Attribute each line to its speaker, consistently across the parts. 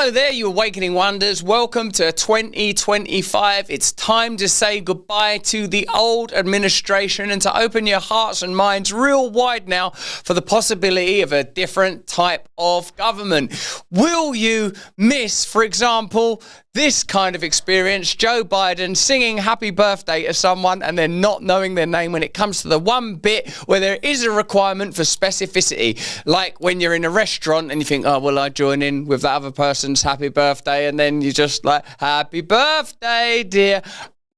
Speaker 1: Hello there, you awakening wonders. Welcome to 2025. It's time to say goodbye to the old administration and to open your hearts and minds real wide now for the possibility of a different type of government. Will you miss, for example, this kind of experience, Joe Biden singing happy birthday to someone and then not knowing their name when it comes to the one bit where there is a requirement for specificity, like when you're in a restaurant and you think, oh, will I join in with that other person's happy birthday? And then you just like, happy birthday, dear.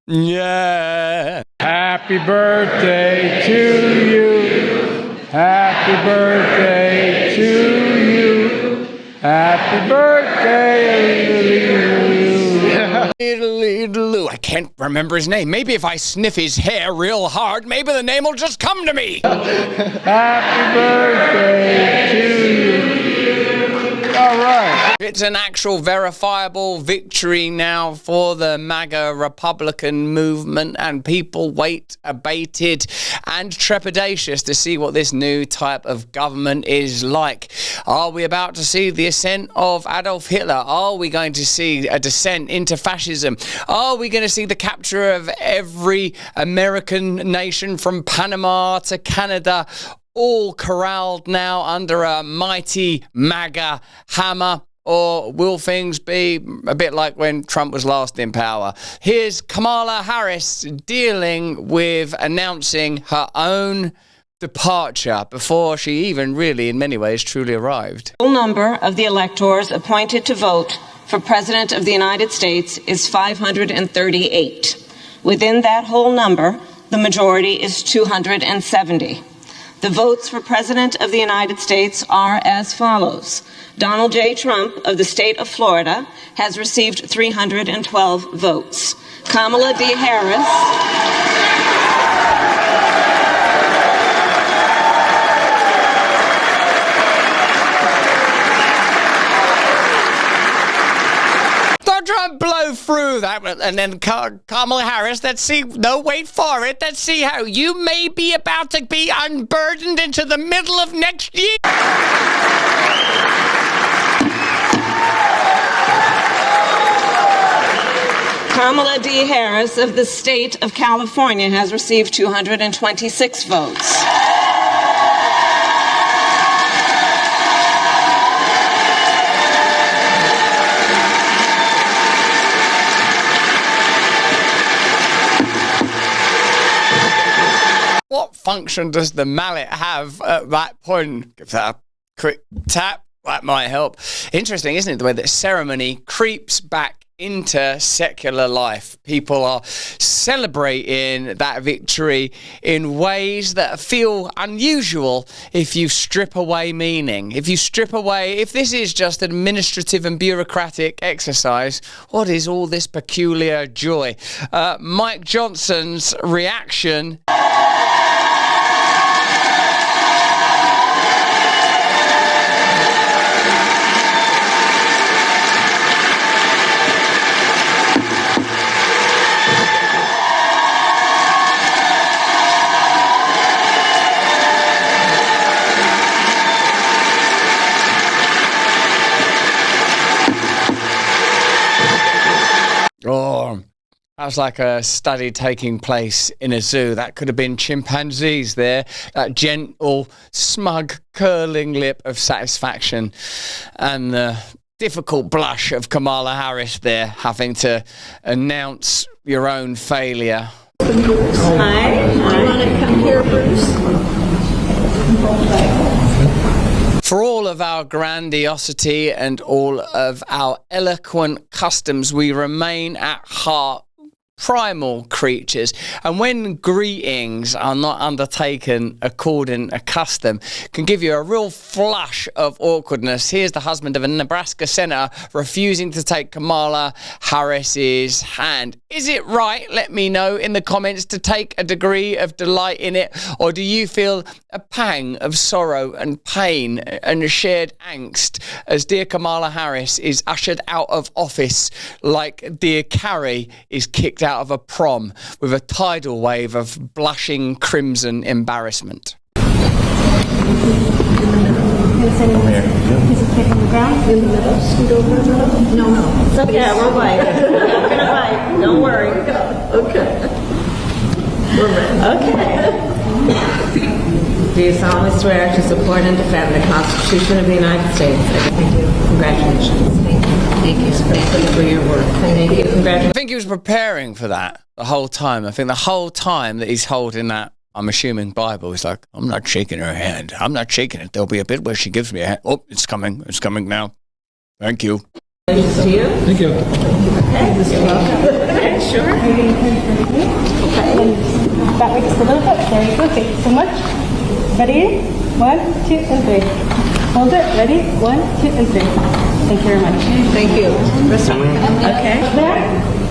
Speaker 1: Yeah.
Speaker 2: Happy birthday to you. Happy birthday to you. Happy birthday.
Speaker 1: I can't remember his name. Maybe if I sniff his hair real hard, maybe the name will just come to me.
Speaker 2: Happy birthday to you. All right.
Speaker 1: It's an actual verifiable victory now for the Maga Republican movement, and people wait abated and trepidatious to see what this new type of government is like. Are we about to see the ascent of Adolf Hitler? Are we going to see a descent into fascism? Are we going to see the capture of every American nation from Panama to Canada, all corralled now under a mighty MAGA hammer? Or will things be a bit like when Trump was last in power? Here's Kamala Harris dealing with announcing her own departure before she even really, in many ways, truly arrived.
Speaker 3: The total number of the electors appointed to vote for President of the United States is 538. Within that whole number, the majority is 270. The votes for President of the United States are as follows. Donald J. Trump of the state of Florida has received 312 votes. Kamala D. Harris
Speaker 1: try and blow through that, and then Kamala Harris, let's see, no, wait for it, let's see how you may be about to be unburdened into the middle of next year.
Speaker 3: Kamala D. Harris of the state of California has received 226 votes.
Speaker 1: What function does the mallet have at that point? Give that a quick tap. That might help. Interesting, isn't it? The way that ceremony creeps back into secular life. People are celebrating that victory in ways that feel unusual if you strip away meaning. If you strip away, if this is just an administrative and bureaucratic exercise, what is all this peculiar joy? Mike Johnson's reaction. Oh, that was like a study taking place in a zoo. That could have been chimpanzees there. That gentle, smug, curling lip of satisfaction. And the difficult blush of Kamala Harris there, having to announce your own failure.
Speaker 4: Hi. Do you want to come here, Bruce?
Speaker 1: For all of our grandiosity and all of our eloquent customs, we remain at heart primal creatures, and when greetings are not undertaken according to custom, can give you a real flush of awkwardness. Here's the husband of a Nebraska senator refusing to take Kamala Harris's hand. Is it right, let me know in the comments, to take a degree of delight in it, or do you feel a pang of sorrow and pain and a shared angst as dear Kamala Harris is ushered out of office like dear Carrie is kicked out of a prom with a tidal wave of blushing crimson embarrassment?
Speaker 4: sitting on a piece of cake on the ground. In the middle. Scoot over a little. No. It's okay. Yeah, we're right. We're gonna bite. Don't worry. Okay. We're ready. Okay. Do you solemnly swear to support and defend the Constitution of the United States? Thank you. Congratulations. Thank you. Thank you for your work. Thank you. Congratulations.
Speaker 1: I think he was preparing for that the whole time. I think the whole time that he's holding that, I'm assuming, Bible, he's like, I'm not shaking her hand. I'm not shaking it. There'll be a bit where she gives me a hand. Oh, it's coming. It's coming now. Thank you.
Speaker 4: Thanks to you.
Speaker 2: Thank you.
Speaker 4: Okay. You're welcome. Okay, sure. Okay.
Speaker 5: That way just a little bit. There you go. Thank you so much. Ready? 1, 2, and 3. Hold it. Ready? 1, 2, and 3. Thank you very much.
Speaker 4: Thank you. Okay.
Speaker 5: There.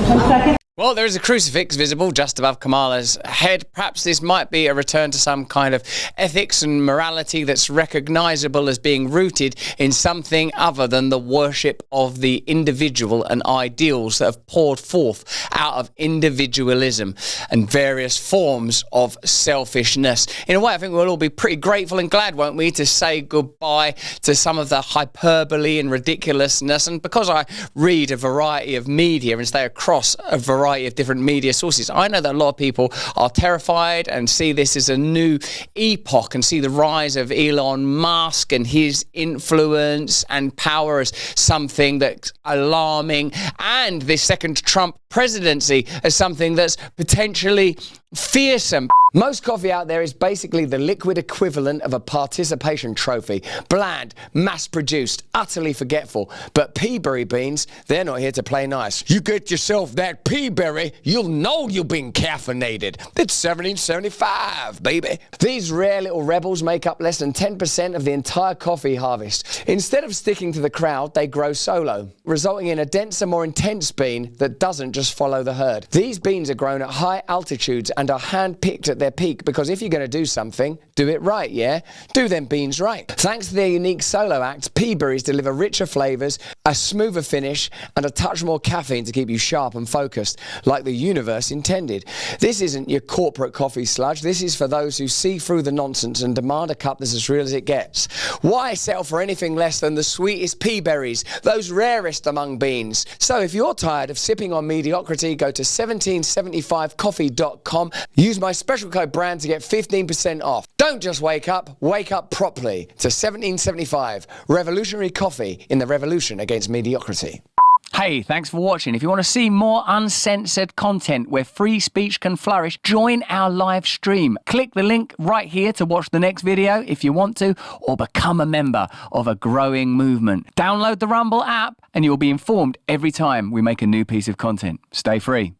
Speaker 5: 1 second.
Speaker 1: Well, there is a crucifix visible just above Kamala's head. Perhaps this might be a return to some kind of ethics and morality that's recognisable as being rooted in something other than the worship of the individual and ideals that have poured forth out of individualism and various forms of selfishness. In a way, I think we'll all be pretty grateful and glad, won't we, to say goodbye to some of the hyperbole and ridiculousness. And because I read a variety of media and stay across a variety of different media sources, I know that a lot of people are terrified and see this as a new epoch and see the rise of Elon Musk and his influence and power as something that's alarming, and this second Trump presidency as something that's potentially fearsome. Most coffee out there is basically the liquid equivalent of a participation trophy. Bland, mass-produced, utterly forgetful. But peaberry beans, they're not here to play nice. You get yourself that peaberry, you'll know you've been caffeinated. It's 1775, baby. These rare little rebels make up less than 10% of the entire coffee harvest. Instead of sticking to the crowd, they grow solo, resulting in a denser, more intense bean that doesn't just follow the herd. These beans are grown at high altitudes and are hand-picked at their peak, because if you're going to do something, do it right, yeah? Do them beans right. Thanks to their unique solo act, pea berries deliver richer flavours, a smoother finish, and a touch more caffeine to keep you sharp and focused, like the universe intended. This isn't your corporate coffee sludge. This is for those who see through the nonsense and demand a cup that's as real as it gets. Why settle for anything less than the sweetest pea berries, those rarest among beans? So if you're tired of sipping on mediocrity, go to 1775coffee.com. Use my special code BRAND to get 15% off. Don't just wake up properly to 1775. Revolutionary coffee in the revolution against mediocrity. Hey, thanks for watching. If you want to see more uncensored content where free speech can flourish, join our live stream. Click the link right here to watch the next video if you want to, or become a member of a growing movement. Download the Rumble app and you'll be informed every time we make a new piece of content. Stay free.